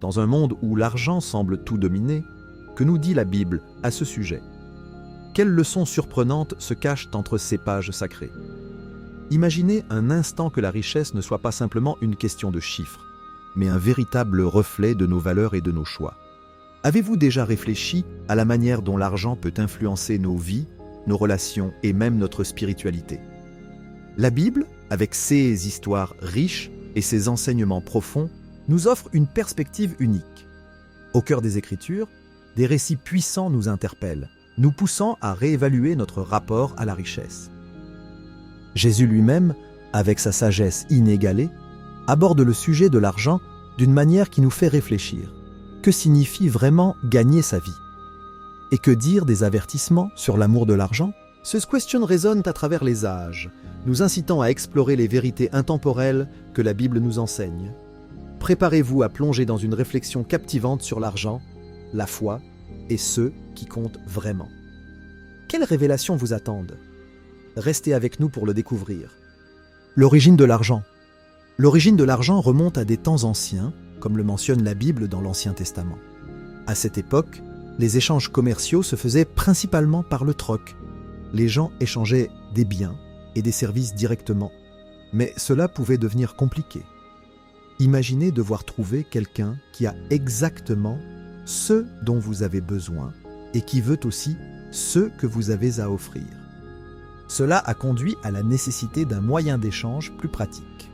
dans un monde où l'argent semble tout dominer, que nous dit la Bible à ce sujet? Quelles leçons surprenantes se cachent entre ces pages sacrées? Imaginez un instant que la richesse ne soit pas simplement une question de chiffres, mais un véritable reflet de nos valeurs et de nos choix. Avez-vous déjà réfléchi à la manière dont l'argent peut influencer nos vies, nos relations et même notre spiritualité? La Bible, avec ses histoires riches et ses enseignements profonds, nous offre une perspective unique. Au cœur des Écritures, des récits puissants nous interpellent, nous poussant à réévaluer notre rapport à la richesse. Jésus lui-même, avec sa sagesse inégalée, aborde le sujet de l'argent d'une manière qui nous fait réfléchir. Que signifie vraiment gagner sa vie? Et que dire des avertissements sur l'amour de l'argent? Ce question résonne à travers les âges, nous incitant à explorer les vérités intemporelles que la Bible nous enseigne. Préparez-vous à plonger dans une réflexion captivante sur l'argent, la foi et ceux qui comptent vraiment. Quelles révélations vous attendent? Restez avec nous pour le découvrir. L'origine de l'argent. L'origine de l'argent remonte à des temps anciens, comme le mentionne la Bible dans l'Ancien Testament. À cette époque, les échanges commerciaux se faisaient principalement par le troc. Les gens échangeaient des biens et des services directement, mais cela pouvait devenir compliqué. Imaginez devoir trouver quelqu'un qui a exactement ce dont vous avez besoin et qui veut aussi ce que vous avez à offrir. Cela a conduit à la nécessité d'un moyen d'échange plus pratique.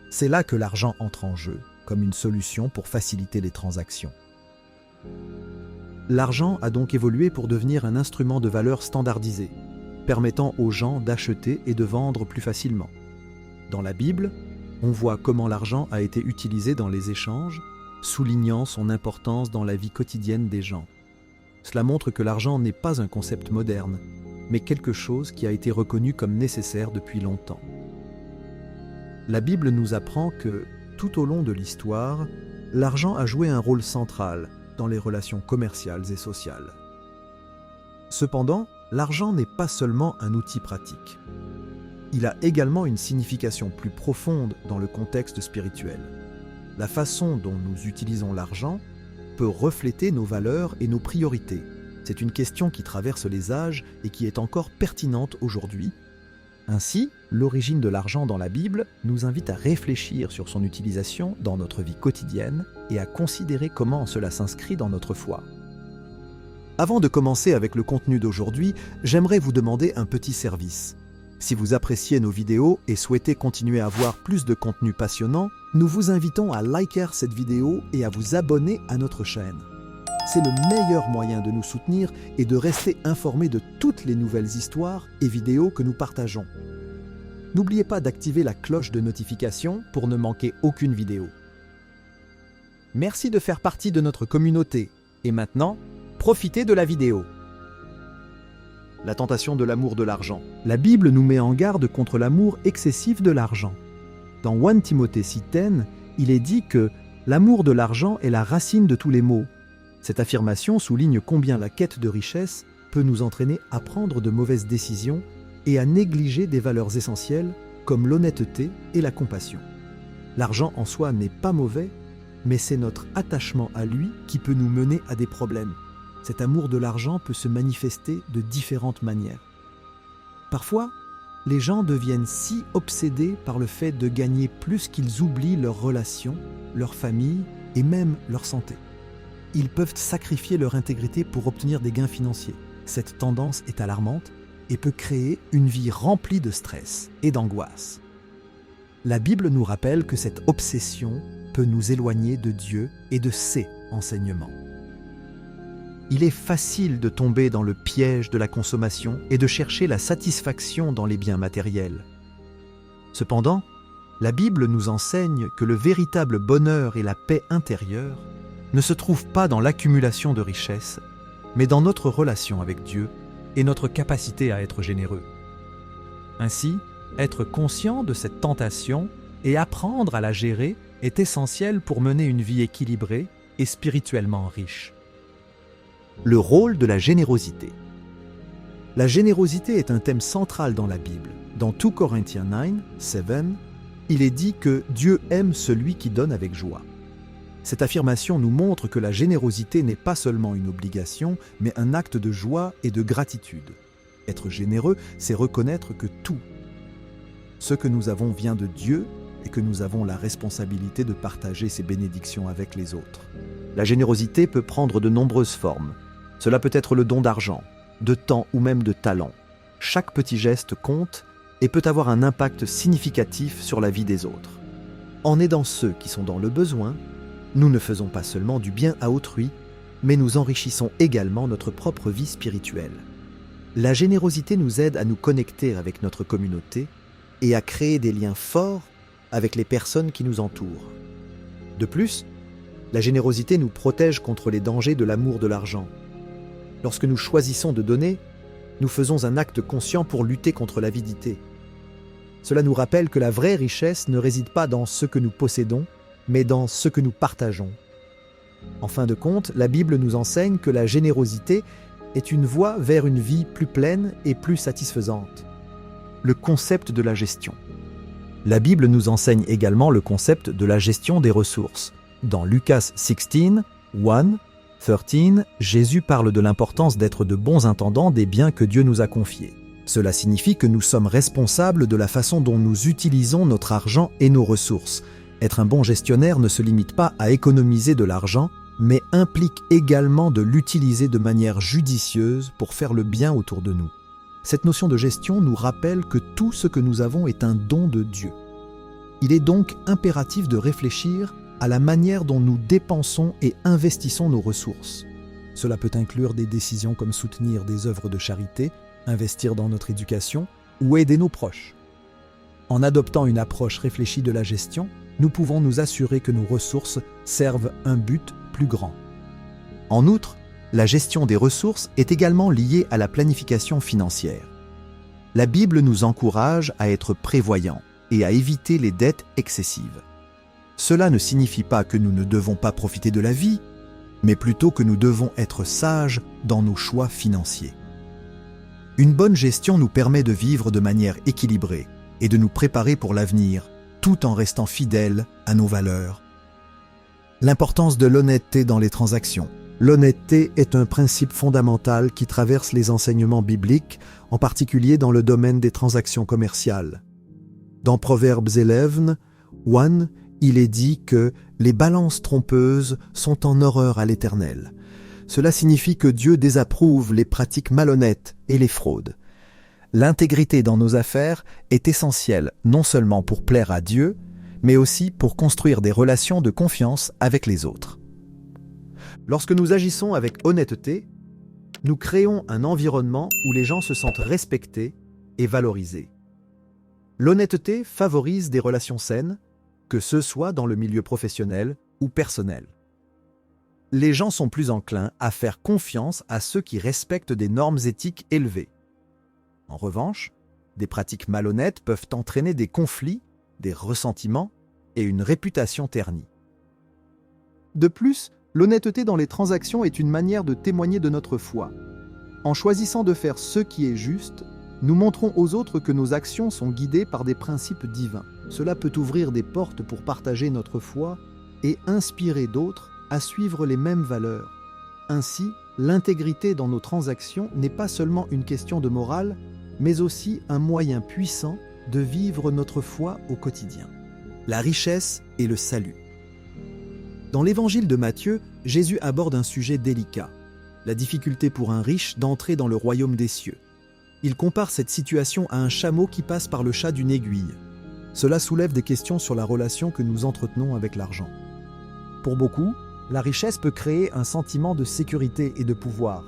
C'est là que l'argent entre en jeu, comme une solution pour faciliter les transactions. L'argent a donc évolué pour devenir un instrument de valeur standardisé, permettant aux gens d'acheter et de vendre plus facilement. Dans la Bible, on voit comment l'argent a été utilisé dans les échanges, soulignant son importance dans la vie quotidienne des gens. Cela montre que l'argent n'est pas un concept moderne, mais quelque chose qui a été reconnu comme nécessaire depuis longtemps. La Bible nous apprend que, tout au long de l'histoire, l'argent a joué un rôle central dans les relations commerciales et sociales. Cependant, l'argent n'est pas seulement un outil pratique. Il a également une signification plus profonde dans le contexte spirituel. La façon dont nous utilisons l'argent peut refléter nos valeurs et nos priorités. C'est une question qui traverse les âges et qui est encore pertinente aujourd'hui. Ainsi, l'origine de l'argent dans la Bible nous invite à réfléchir sur son utilisation dans notre vie quotidienne et à considérer comment cela s'inscrit dans notre foi. Avant de commencer avec le contenu d'aujourd'hui, j'aimerais vous demander un petit service. Si vous appréciez nos vidéos et souhaitez continuer à voir plus de contenu passionnant, nous vous invitons à liker cette vidéo et à vous abonner à notre chaîne. C'est le meilleur moyen de nous soutenir et de rester informé de toutes les nouvelles histoires et vidéos que nous partageons. N'oubliez pas d'activer la cloche de notification pour ne manquer aucune vidéo. Merci de faire partie de notre communauté. Et maintenant, profitez de la vidéo. La tentation de l'amour de l'argent. La Bible nous met en garde contre l'amour excessif de l'argent. Dans 1 Timothée 6:10, il est dit que l'amour de l'argent est la racine de tous les maux. Cette affirmation souligne combien la quête de richesse peut nous entraîner à prendre de mauvaises décisions et à négliger des valeurs essentielles comme l'honnêteté et la compassion. L'argent en soi n'est pas mauvais, mais c'est notre attachement à lui qui peut nous mener à des problèmes. Cet amour de l'argent peut se manifester de différentes manières. Parfois, les gens deviennent si obsédés par le fait de gagner plus qu'ils oublient leurs relations, leur famille et même leur santé. Ils peuvent sacrifier leur intégrité pour obtenir des gains financiers. Cette tendance est alarmante et peut créer une vie remplie de stress et d'angoisse. La Bible nous rappelle que cette obsession peut nous éloigner de Dieu et de ses enseignements. Il est facile de tomber dans le piège de la consommation et de chercher la satisfaction dans les biens matériels. Cependant, la Bible nous enseigne que le véritable bonheur et la paix intérieure ne se trouvent pas dans l'accumulation de richesses, mais dans notre relation avec Dieu et notre capacité à être généreux. Ainsi, être conscient de cette tentation et apprendre à la gérer est essentiel pour mener une vie équilibrée et spirituellement riche. Le rôle de la générosité. La générosité est un thème central dans la Bible. Dans 2 Corinthiens 9:7, il est dit que Dieu aime celui qui donne avec joie. Cette affirmation nous montre que la générosité n'est pas seulement une obligation, mais un acte de joie et de gratitude. Être généreux, c'est reconnaître que tout ce que nous avons vient de Dieu et que nous avons la responsabilité de partager ses bénédictions avec les autres. La générosité peut prendre de nombreuses formes. Cela peut être le don d'argent, de temps ou même de talent. Chaque petit geste compte et peut avoir un impact significatif sur la vie des autres. En aidant ceux qui sont dans le besoin, nous ne faisons pas seulement du bien à autrui, mais nous enrichissons également notre propre vie spirituelle. La générosité nous aide à nous connecter avec notre communauté et à créer des liens forts avec les personnes qui nous entourent. De plus, la générosité nous protège contre les dangers de l'amour de l'argent. Lorsque nous choisissons de donner, nous faisons un acte conscient pour lutter contre l'avidité. Cela nous rappelle que la vraie richesse ne réside pas dans ce que nous possédons, mais dans ce que nous partageons. En fin de compte, la Bible nous enseigne que la générosité est une voie vers une vie plus pleine et plus satisfaisante. Le concept de la gestion. La Bible nous enseigne également le concept de la gestion des ressources. Dans Lucas 16, 13, Jésus parle de l'importance d'être de bons intendants des biens que Dieu nous a confiés. Cela signifie que nous sommes responsables de la façon dont nous utilisons notre argent et nos ressources. Être un bon gestionnaire ne se limite pas à économiser de l'argent, mais implique également de l'utiliser de manière judicieuse pour faire le bien autour de nous. Cette notion de gestion nous rappelle que tout ce que nous avons est un don de Dieu. Il est donc impératif de réfléchir à la manière dont nous dépensons et investissons nos ressources. Cela peut inclure des décisions comme soutenir des œuvres de charité, investir dans notre éducation ou aider nos proches. En adoptant une approche réfléchie de la gestion, nous pouvons nous assurer que nos ressources servent un but plus grand. En outre, la gestion des ressources est également liée à la planification financière. La Bible nous encourage à être prévoyants et à éviter les dettes excessives. Cela ne signifie pas que nous ne devons pas profiter de la vie, mais plutôt que nous devons être sages dans nos choix financiers. Une bonne gestion nous permet de vivre de manière équilibrée et de nous préparer pour l'avenir, tout en restant fidèles à nos valeurs. L'importance de l'honnêteté dans les transactions. L'honnêteté est un principe fondamental qui traverse les enseignements bibliques, en particulier dans le domaine des transactions commerciales. Dans Proverbes 11, il est dit que les balances trompeuses sont en horreur à l'Éternel. Cela signifie que Dieu désapprouve les pratiques malhonnêtes et les fraudes. L'intégrité dans nos affaires est essentielle non seulement pour plaire à Dieu, mais aussi pour construire des relations de confiance avec les autres. Lorsque nous agissons avec honnêteté, nous créons un environnement où les gens se sentent respectés et valorisés. L'honnêteté favorise des relations saines, que ce soit dans le milieu professionnel ou personnel. Les gens sont plus enclins à faire confiance à ceux qui respectent des normes éthiques élevées. En revanche, des pratiques malhonnêtes peuvent entraîner des conflits, des ressentiments et une réputation ternie. De plus, l'honnêteté dans les transactions est une manière de témoigner de notre foi. En choisissant de faire ce qui est juste, nous montrons aux autres que nos actions sont guidées par des principes divins. Cela peut ouvrir des portes pour partager notre foi et inspirer d'autres à suivre les mêmes valeurs. Ainsi, l'intégrité dans nos transactions n'est pas seulement une question de morale, mais aussi un moyen puissant de vivre notre foi au quotidien. La richesse et le salut. Dans l'évangile de Matthieu, Jésus aborde un sujet délicat, la difficulté pour un riche d'entrer dans le royaume des cieux. Il compare cette situation à un chameau qui passe par le chat d'une aiguille. Cela soulève des questions sur la relation que nous entretenons avec l'argent. Pour beaucoup, la richesse peut créer un sentiment de sécurité et de pouvoir.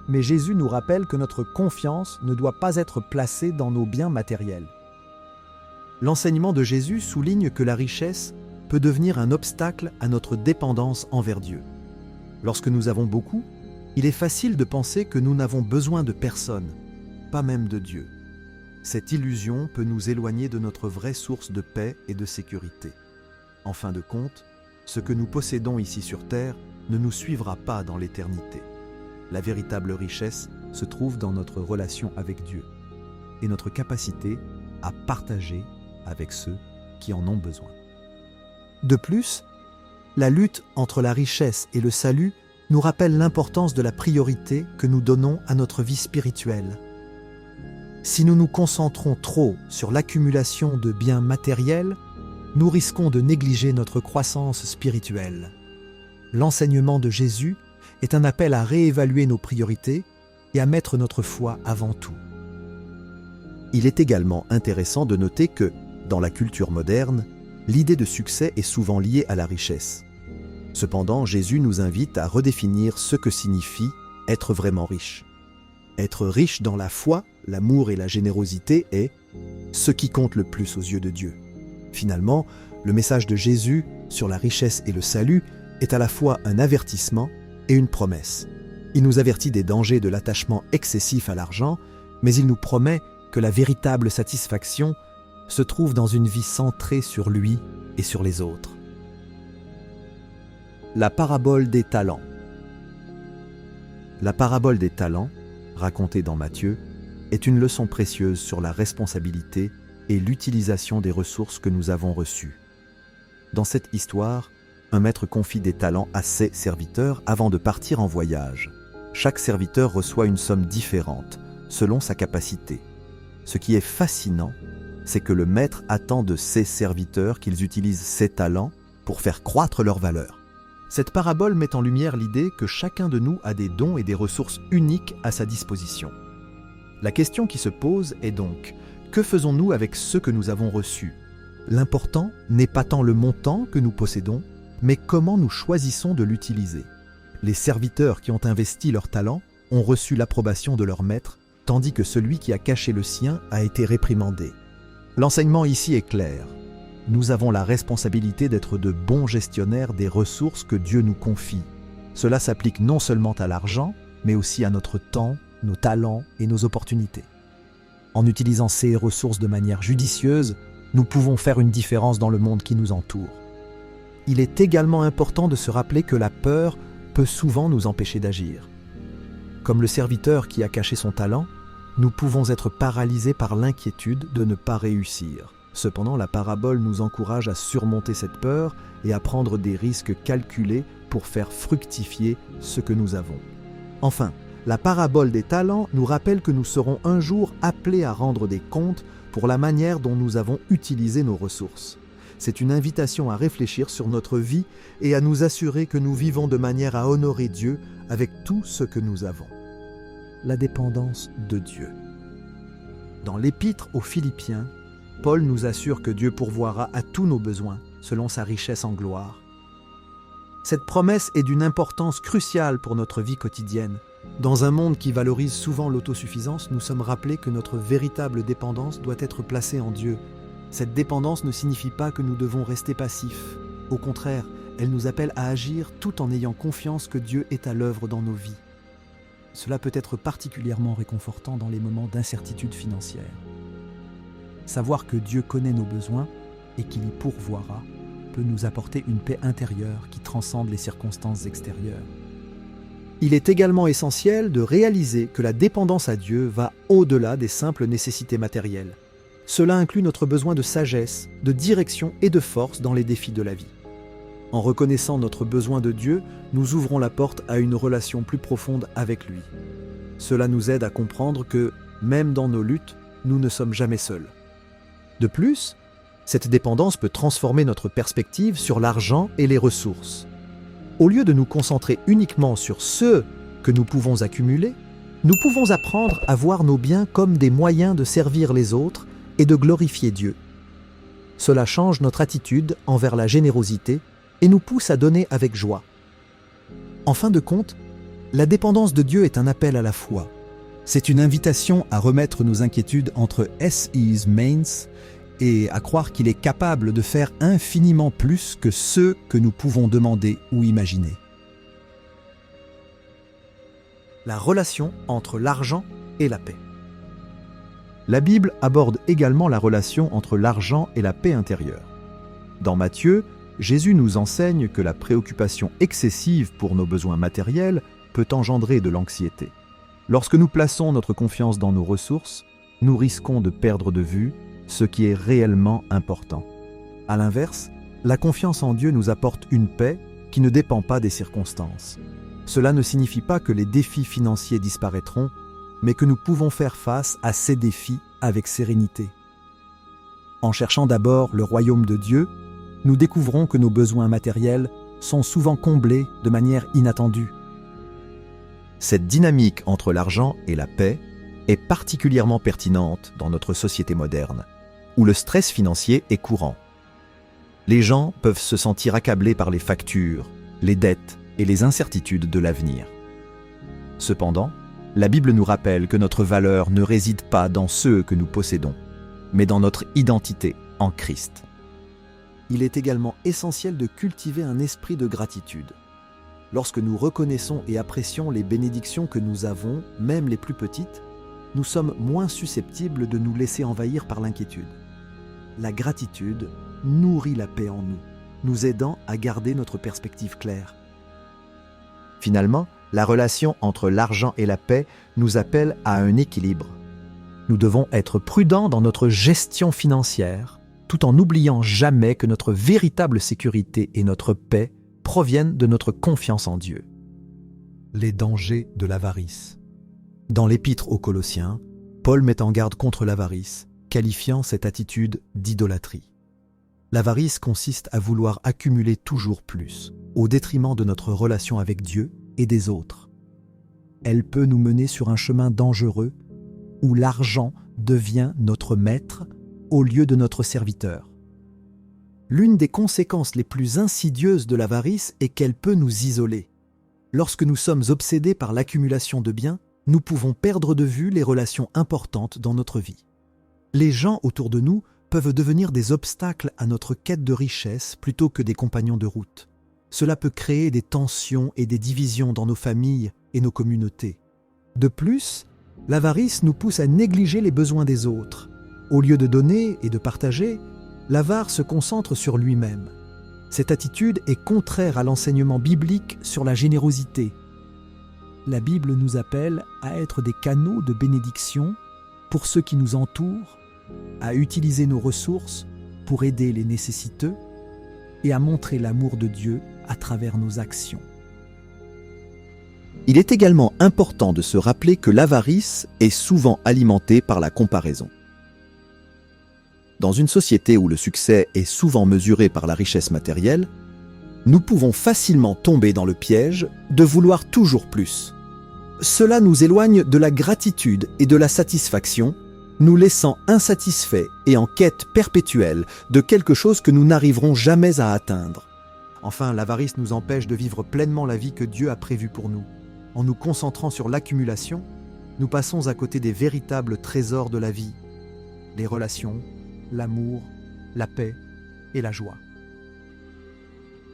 Mais Jésus nous rappelle que notre confiance ne doit pas être placée dans nos biens matériels. L'enseignement de Jésus souligne que la richesse peut devenir un obstacle à notre dépendance envers Dieu. Lorsque nous avons beaucoup, il est facile de penser que nous n'avons besoin de personne, pas même de Dieu. Cette illusion peut nous éloigner de notre vraie source de paix et de sécurité. En fin de compte, ce que nous possédons ici sur terre ne nous suivra pas dans l'éternité. La véritable richesse se trouve dans notre relation avec Dieu et notre capacité à partager avec ceux qui en ont besoin. De plus, La lutte entre la richesse et le salut nous rappelle l'importance de la priorité que nous donnons à notre vie spirituelle. Si nous nous concentrons trop sur l'accumulation de biens matériels, nous risquons de négliger notre croissance spirituelle. L'enseignement de Jésus est un appel à réévaluer nos priorités et à mettre notre foi avant tout. Il est également intéressant de noter que, dans la culture moderne, l'idée de succès est souvent liée à la richesse. Cependant, Jésus nous invite à redéfinir ce que signifie être vraiment riche. Être riche dans la foi, l'amour et la générosité est ce qui compte le plus aux yeux de Dieu. Finalement, le message de Jésus sur la richesse et le salut est à la fois un avertissement et une promesse. Il nous avertit des dangers de l'attachement excessif à l'argent, mais il nous promet que la véritable satisfaction se trouve dans une vie centrée sur lui et sur les autres. La parabole des talents. La parabole des talents, racontée dans Matthieu, est une leçon précieuse sur la responsabilité et l'utilisation des ressources que nous avons reçues. Dans cette histoire, un maître confie des talents à ses serviteurs avant de partir en voyage. Chaque serviteur reçoit une somme différente, selon sa capacité. Ce qui est fascinant, c'est que le maître attend de ses serviteurs qu'ils utilisent ces talents pour faire croître leur valeur. Cette parabole met en lumière l'idée que chacun de nous a des dons et des ressources uniques à sa disposition. La question qui se pose est donc, que faisons-nous avec ce que nous avons reçu ? L'important n'est pas tant le montant que nous possédons, mais comment nous choisissons de l'utiliser. Les serviteurs qui ont investi leurs talents ont reçu l'approbation de leur maître, tandis que celui qui a caché le sien a été réprimandé. L'enseignement ici est clair. Nous avons la responsabilité d'être de bons gestionnaires des ressources que Dieu nous confie. Cela s'applique non seulement à l'argent, mais aussi à notre temps, nos talents et nos opportunités. En utilisant ces ressources de manière judicieuse, nous pouvons faire une différence dans le monde qui nous entoure. Il est également important de se rappeler que la peur peut souvent nous empêcher d'agir. Comme le serviteur qui a caché son talent, nous pouvons être paralysés par l'inquiétude de ne pas réussir. Cependant, la parabole nous encourage à surmonter cette peur et à prendre des risques calculés pour faire fructifier ce que nous avons. Enfin, la parabole des talents nous rappelle que nous serons un jour appelés à rendre des comptes pour la manière dont nous avons utilisé nos ressources. C'est une invitation à réfléchir sur notre vie et à nous assurer que nous vivons de manière à honorer Dieu avec tout ce que nous avons. La dépendance de Dieu. Dans l'épître aux Philippiens, Paul nous assure que Dieu pourvoira à tous nos besoins selon sa richesse en gloire. Cette promesse est d'une importance cruciale pour notre vie quotidienne. Dans un monde qui valorise souvent l'autosuffisance, nous sommes rappelés que notre véritable dépendance doit être placée en Dieu. Cette dépendance ne signifie pas que nous devons rester passifs. Au contraire, elle nous appelle à agir tout en ayant confiance que Dieu est à l'œuvre dans nos vies. Cela peut être particulièrement réconfortant dans les moments d'incertitude financière. Savoir que Dieu connaît nos besoins et qu'il y pourvoira peut nous apporter une paix intérieure qui transcende les circonstances extérieures. Il est également essentiel de réaliser que la dépendance à Dieu va au-delà des simples nécessités matérielles. Cela inclut notre besoin de sagesse, de direction et de force dans les défis de la vie. En reconnaissant notre besoin de Dieu, nous ouvrons la porte à une relation plus profonde avec lui. Cela nous aide à comprendre que, même dans nos luttes, nous ne sommes jamais seuls. De plus, cette dépendance peut transformer notre perspective sur l'argent et les ressources. Au lieu de nous concentrer uniquement sur ce que nous pouvons accumuler, nous pouvons apprendre à voir nos biens comme des moyens de servir les autres et de glorifier Dieu. Cela change notre attitude envers la générosité et nous pousse à donner avec joie. En fin de compte, la dépendance de Dieu est un appel à la foi. C'est une invitation à remettre nos inquiétudes entre S.E.'s mains et à croire qu'il est capable de faire infiniment plus que ce que nous pouvons demander ou imaginer. La relation entre l'argent et la paix. La Bible aborde également la relation entre l'argent et la paix intérieure. Dans Matthieu, Jésus nous enseigne que la préoccupation excessive pour nos besoins matériels peut engendrer de l'anxiété. Lorsque nous plaçons notre confiance dans nos ressources, nous risquons de perdre de vue ce qui est réellement important. À l'inverse, La confiance en Dieu nous apporte une paix qui ne dépend pas des circonstances. Cela ne signifie pas que les défis financiers disparaîtront, mais que nous pouvons faire face à ces défis avec sérénité. En cherchant d'abord le royaume de Dieu, nous découvrons que nos besoins matériels sont souvent comblés de manière inattendue. Cette dynamique entre l'argent et la paix est particulièrement pertinente dans notre société moderne, où le stress financier est courant. Les gens peuvent se sentir accablés par les factures, les dettes et les incertitudes de l'avenir. Cependant, la Bible nous rappelle que notre valeur ne réside pas dans ceux que nous possédons, mais dans notre identité en Christ. Il est également essentiel de cultiver un esprit de gratitude. Lorsque nous reconnaissons et apprécions les bénédictions que nous avons, même les plus petites, nous sommes moins susceptibles de nous laisser envahir par l'inquiétude. La gratitude nourrit la paix en nous, nous aidant à garder notre perspective claire. Finalement, la relation entre l'argent et la paix nous appelle à un équilibre. Nous devons être prudents dans notre gestion financière, tout en n'oubliant jamais que notre véritable sécurité et notre paix proviennent de notre confiance en Dieu. Les dangers de l'avarice. Dans l'Épître aux Colossiens, Paul met en garde contre l'avarice, qualifiant cette attitude d'idolâtrie. L'avarice consiste à vouloir accumuler toujours plus, au détriment de notre relation avec Dieu et des autres. Elle peut nous mener sur un chemin dangereux où l'argent devient notre maître au lieu de notre serviteur. L'une des conséquences les plus insidieuses de l'avarice est qu'elle peut nous isoler. Lorsque nous sommes obsédés par l'accumulation de biens, nous pouvons perdre de vue les relations importantes dans notre vie. Les gens autour de nous peuvent devenir des obstacles à notre quête de richesse plutôt que des compagnons de route. Cela peut créer des tensions et des divisions dans nos familles et nos communautés. De plus, l'avarice nous pousse à négliger les besoins des autres. Au lieu de donner et de partager, l'avare se concentre sur lui-même. Cette attitude est contraire à l'enseignement biblique sur la générosité. La Bible nous appelle à être des canaux de bénédiction pour ceux qui nous entourent, à utiliser nos ressources pour aider les nécessiteux et à montrer l'amour de Dieu à travers nos actions. Il est également important de se rappeler que l'avarice est souvent alimentée par la comparaison. Dans une société où le succès est souvent mesuré par la richesse matérielle, nous pouvons facilement tomber dans le piège de vouloir toujours plus. Cela nous éloigne de la gratitude et de la satisfaction, nous laissant insatisfaits et en quête perpétuelle de quelque chose que nous n'arriverons jamais à atteindre. Enfin, l'avarice nous empêche de vivre pleinement la vie que Dieu a prévue pour nous. En nous concentrant sur l'accumulation, nous passons à côté des véritables trésors de la vie, les relations, l'amour, la paix et la joie.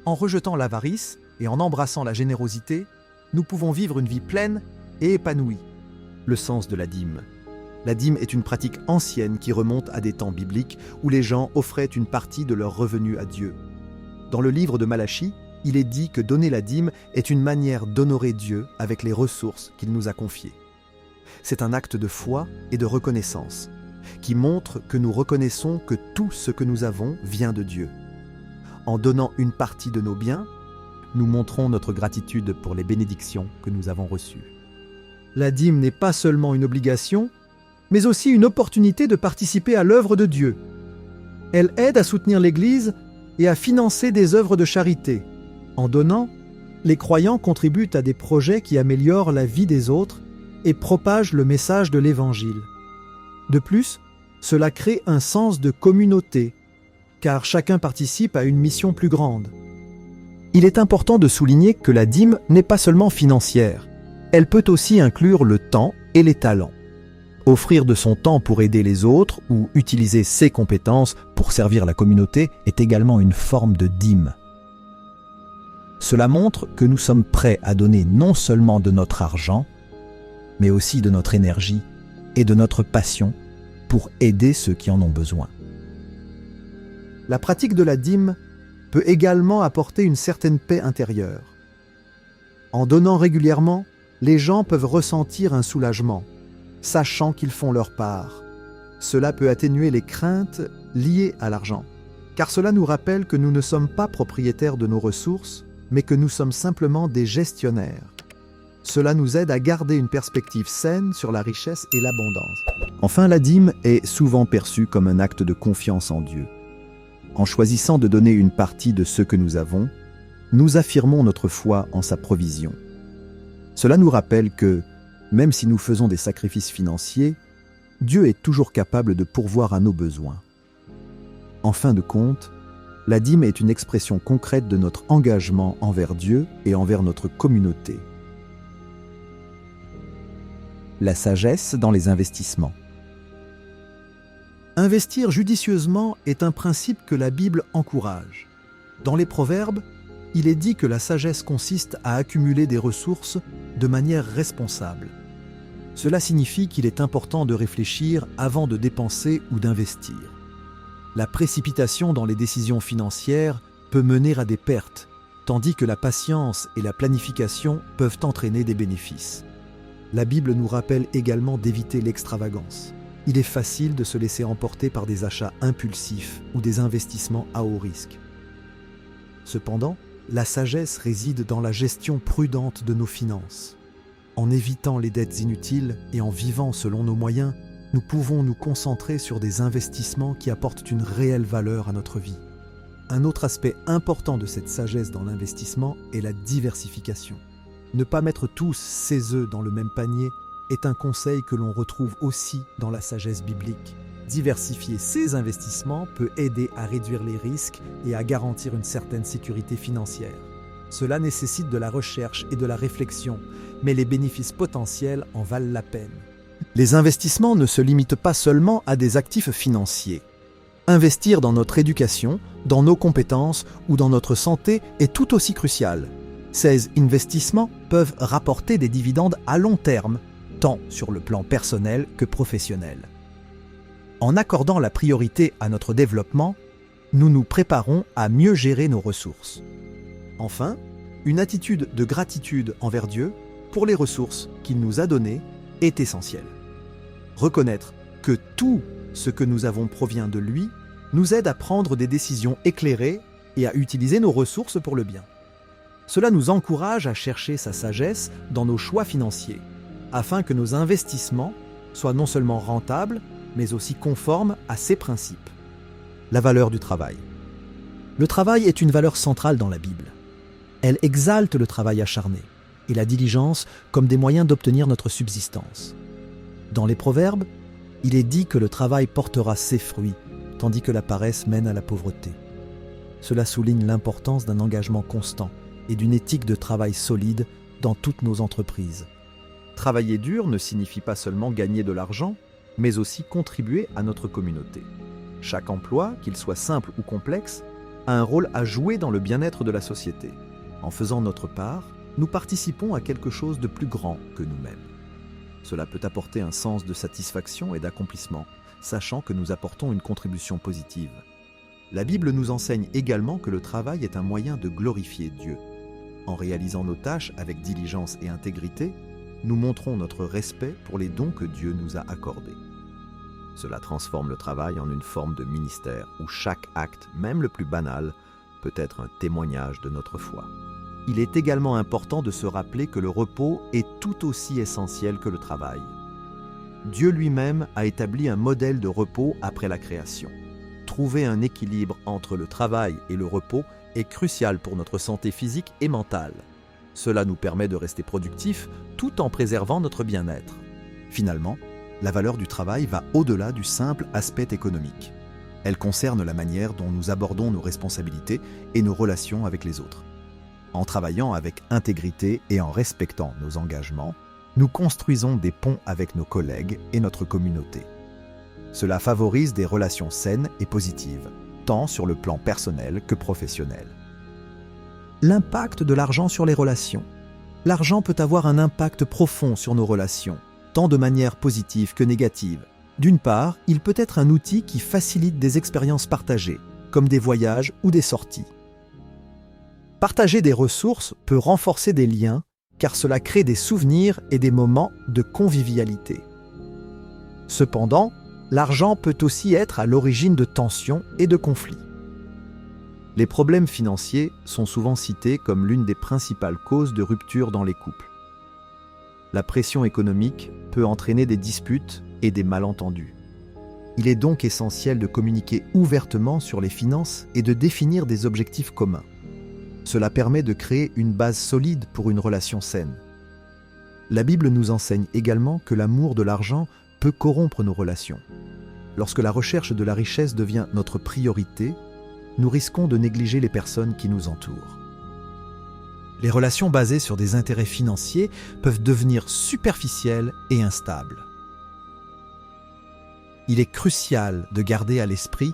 En rejetant l'avarice et en embrassant la générosité, nous pouvons vivre une vie pleine et épanouie. Le sens de la dîme. La dîme est une pratique ancienne qui remonte à des temps bibliques où les gens offraient une partie de leurs revenus à Dieu. Dans le livre de Malachie, il est dit que donner la dîme est une manière d'honorer Dieu avec les ressources qu'il nous a confiées. C'est un acte de foi et de reconnaissance qui montre que nous reconnaissons que tout ce que nous avons vient de Dieu. En donnant une partie de nos biens, nous montrons notre gratitude pour les bénédictions que nous avons reçues. La dîme n'est pas seulement une obligation, mais aussi une opportunité de participer à l'œuvre de Dieu. Elle aide à soutenir l'Église et à financer des œuvres de charité. En donnant, les croyants contribuent à des projets qui améliorent la vie des autres et propagent le message de l'Évangile. De plus, cela crée un sens de communauté, car chacun participe à une mission plus grande. Il est important de souligner que la dîme n'est pas seulement financière, elle peut aussi inclure le temps et les talents. Offrir de son temps pour aider les autres ou utiliser ses compétences pour servir la communauté est également une forme de dîme. Cela montre que nous sommes prêts à donner non seulement de notre argent, mais aussi de notre énergie et de notre passion pour aider ceux qui en ont besoin. La pratique de la dîme peut également apporter une certaine paix intérieure. En donnant régulièrement, les gens peuvent ressentir un soulagement, sachant qu'ils font leur part. Cela peut atténuer les craintes liées à l'argent, car cela nous rappelle que nous ne sommes pas propriétaires de nos ressources, mais que nous sommes simplement des gestionnaires. Cela nous aide à garder une perspective saine sur la richesse et l'abondance. Enfin, la dîme est souvent perçue comme un acte de confiance en Dieu. En choisissant de donner une partie de ce que nous avons, nous affirmons notre foi en sa provision. Cela nous rappelle que, même si nous faisons des sacrifices financiers, Dieu est toujours capable de pourvoir à nos besoins. En fin de compte, la dîme est une expression concrète de notre engagement envers Dieu et envers notre communauté. La sagesse dans les investissements. Investir judicieusement est un principe que la Bible encourage. Dans les Proverbes, il est dit que la sagesse consiste à accumuler des ressources de manière responsable. Cela signifie qu'il est important de réfléchir avant de dépenser ou d'investir. La précipitation dans les décisions financières peut mener à des pertes, tandis que la patience et la planification peuvent entraîner des bénéfices. La Bible nous rappelle également d'éviter l'extravagance. Il est facile de se laisser emporter par des achats impulsifs ou des investissements à haut risque. Cependant, la sagesse réside dans la gestion prudente de nos finances. En évitant les dettes inutiles et en vivant selon nos moyens, nous pouvons nous concentrer sur des investissements qui apportent une réelle valeur à notre vie. Un autre aspect important de cette sagesse dans l'investissement est la diversification. Ne pas mettre tous ses œufs dans le même panier est un conseil que l'on retrouve aussi dans la sagesse biblique. Diversifier ses investissements peut aider à réduire les risques et à garantir une certaine sécurité financière. Cela nécessite de la recherche et de la réflexion, mais les bénéfices potentiels en valent la peine. Les investissements ne se limitent pas seulement à des actifs financiers. Investir dans notre éducation, dans nos compétences ou dans notre santé est tout aussi crucial. Ces investissements peuvent rapporter des dividendes à long terme, tant sur le plan personnel que professionnel. En accordant la priorité à notre développement, nous nous préparons à mieux gérer nos ressources. Enfin, une attitude de gratitude envers Dieu pour les ressources qu'il nous a données est essentielle. Reconnaître que tout ce que nous avons provient de lui nous aide à prendre des décisions éclairées et à utiliser nos ressources pour le bien. Cela nous encourage à chercher sa sagesse dans nos choix financiers, afin que nos investissements soient non seulement rentables, mais aussi conformes à ses principes. La valeur du travail. Le travail est une valeur centrale dans la Bible. Elle exalte le travail acharné et la diligence comme des moyens d'obtenir notre subsistance. Dans les Proverbes, il est dit que le travail portera ses fruits, tandis que la paresse mène à la pauvreté. Cela souligne l'importance d'un engagement constant et d'une éthique de travail solide dans toutes nos entreprises. Travailler dur ne signifie pas seulement gagner de l'argent, mais aussi contribuer à notre communauté. Chaque emploi, qu'il soit simple ou complexe, a un rôle à jouer dans le bien-être de la société. En faisant notre part, nous participons à quelque chose de plus grand que nous-mêmes. Cela peut apporter un sens de satisfaction et d'accomplissement, sachant que nous apportons une contribution positive. La Bible nous enseigne également que le travail est un moyen de glorifier Dieu. En réalisant nos tâches avec diligence et intégrité, nous montrons notre respect pour les dons que Dieu nous a accordés. Cela transforme le travail en une forme de ministère où chaque acte, même le plus banal, peut être un témoignage de notre foi. Il est également important de se rappeler que le repos est tout aussi essentiel que le travail. Dieu lui-même a établi un modèle de repos après la création. Trouver un équilibre entre le travail et le repos est crucial pour notre santé physique et mentale. Cela nous permet de rester productifs tout en préservant notre bien-être. Finalement, la valeur du travail va au-delà du simple aspect économique. Elle concerne la manière dont nous abordons nos responsabilités et nos relations avec les autres. En travaillant avec intégrité et en respectant nos engagements, nous construisons des ponts avec nos collègues et notre communauté. Cela favorise des relations saines et positives, tant sur le plan personnel que professionnel. L'impact de l'argent sur les relations. L'argent peut avoir un impact profond sur nos relations, tant de manière positive que négative. D'une part, il peut être un outil qui facilite des expériences partagées, comme des voyages ou des sorties. Partager des ressources peut renforcer des liens, car cela crée des souvenirs et des moments de convivialité. Cependant, l'argent peut aussi être à l'origine de tensions et de conflits. Les problèmes financiers sont souvent cités comme l'une des principales causes de rupture dans les couples. La pression économique peut entraîner des disputes et des malentendus. Il est donc essentiel de communiquer ouvertement sur les finances et de définir des objectifs communs. Cela permet de créer une base solide pour une relation saine. La Bible nous enseigne également que l'amour de l'argent peut corrompre nos relations. Lorsque la recherche de la richesse devient notre priorité, nous risquons de négliger les personnes qui nous entourent. Les relations basées sur des intérêts financiers peuvent devenir superficielles et instables. Il est crucial de garder à l'esprit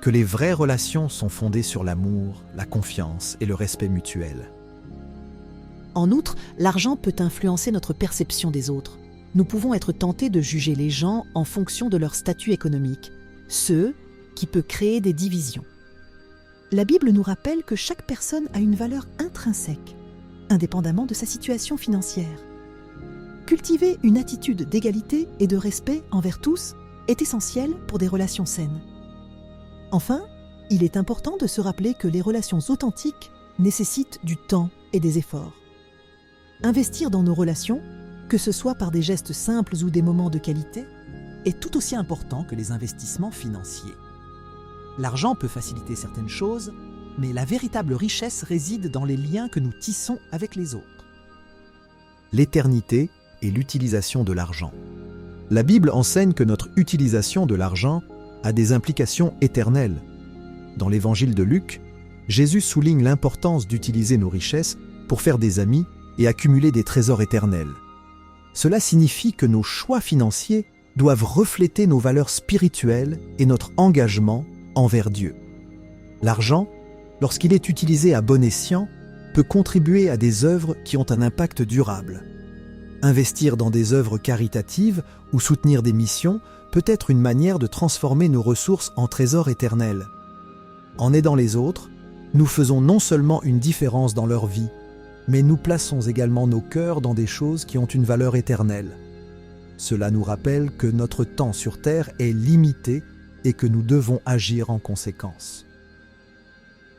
que les vraies relations sont fondées sur l'amour, la confiance et le respect mutuel. En outre, l'argent peut influencer notre perception des autres. Nous pouvons être tentés de juger les gens en fonction de leur statut économique, ce qui peut créer des divisions. La Bible nous rappelle que chaque personne a une valeur intrinsèque, indépendamment de sa situation financière. Cultiver une attitude d'égalité et de respect envers tous est essentiel pour des relations saines. Enfin, il est important de se rappeler que les relations authentiques nécessitent du temps et des efforts. Investir dans nos relations, que ce soit par des gestes simples ou des moments de qualité, est tout aussi important que les investissements financiers. L'argent peut faciliter certaines choses, mais la véritable richesse réside dans les liens que nous tissons avec les autres. L'éternité et l'utilisation de l'argent. La Bible enseigne que notre utilisation de l'argent a des implications éternelles. Dans l'évangile de Luc, Jésus souligne l'importance d'utiliser nos richesses pour faire des amis et accumuler des trésors éternels. Cela signifie que nos choix financiers doivent refléter nos valeurs spirituelles et notre engagement envers Dieu. L'argent, lorsqu'il est utilisé à bon escient, peut contribuer à des œuvres qui ont un impact durable. Investir dans des œuvres caritatives ou soutenir des missions peut être une manière de transformer nos ressources en trésors éternels. En aidant les autres, nous faisons non seulement une différence dans leur vie, mais nous plaçons également nos cœurs dans des choses qui ont une valeur éternelle. Cela nous rappelle que notre temps sur Terre est limité et que nous devons agir en conséquence.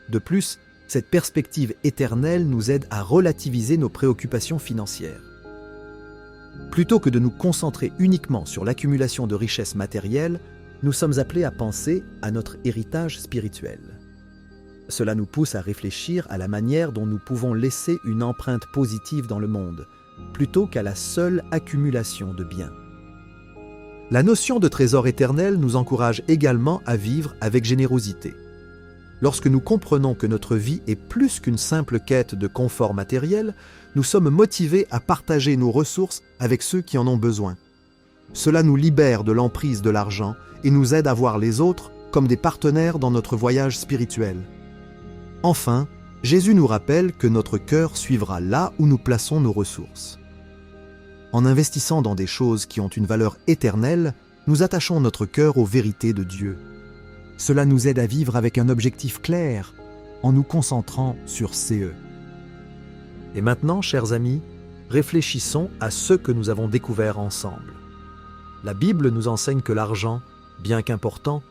De plus, cette perspective éternelle nous aide à relativiser nos préoccupations financières. Plutôt que de nous concentrer uniquement sur l'accumulation de richesses matérielles, nous sommes appelés à penser à notre héritage spirituel. Cela nous pousse à réfléchir à la manière dont nous pouvons laisser une empreinte positive dans le monde, plutôt qu'à la seule accumulation de biens. La notion de trésor éternel nous encourage également à vivre avec générosité. Lorsque nous comprenons que notre vie est plus qu'une simple quête de confort matériel, nous sommes motivés à partager nos ressources avec ceux qui en ont besoin. Cela nous libère de l'emprise de l'argent et nous aide à voir les autres comme des partenaires dans notre voyage spirituel. Enfin, Jésus nous rappelle que notre cœur suivra là où nous plaçons nos ressources. En investissant dans des choses qui ont une valeur éternelle, nous attachons notre cœur aux vérités de Dieu. Cela nous aide à vivre avec un objectif clair, en nous concentrant sur CE. Et maintenant, chers amis, réfléchissons à ce que nous avons découvert ensemble. La Bible nous enseigne que l'argent, bien qu'important,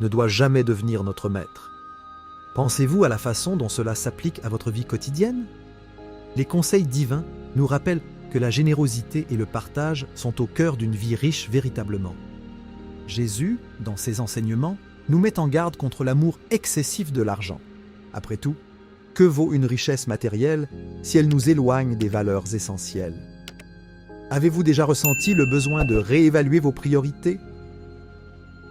ne doit jamais devenir notre maître. Pensez-vous à la façon dont cela s'applique à votre vie quotidienne? Les conseils divins nous rappellent que la générosité et le partage sont au cœur d'une vie riche véritablement. Jésus, dans ses enseignements, nous met en garde contre l'amour excessif de l'argent. Après tout, que vaut une richesse matérielle si elle nous éloigne des valeurs essentielles? Avez-vous déjà ressenti le besoin de réévaluer vos priorités?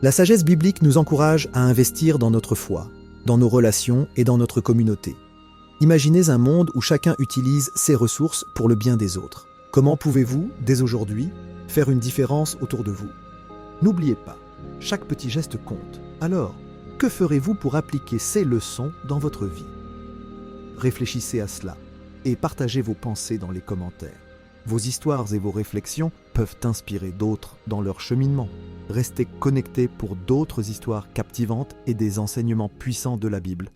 La sagesse biblique nous encourage à investir dans notre foi, dans nos relations et dans notre communauté. Imaginez un monde où chacun utilise ses ressources pour le bien des autres. Comment pouvez-vous, dès aujourd'hui, faire une différence autour de vous? N'oubliez pas, chaque petit geste compte. Alors, que ferez-vous pour appliquer ces leçons dans votre vie? Réfléchissez à cela et partagez vos pensées dans les commentaires. Vos histoires et vos réflexions peuvent inspirer d'autres dans leur cheminement. Restez connectés pour d'autres histoires captivantes et des enseignements puissants de la Bible.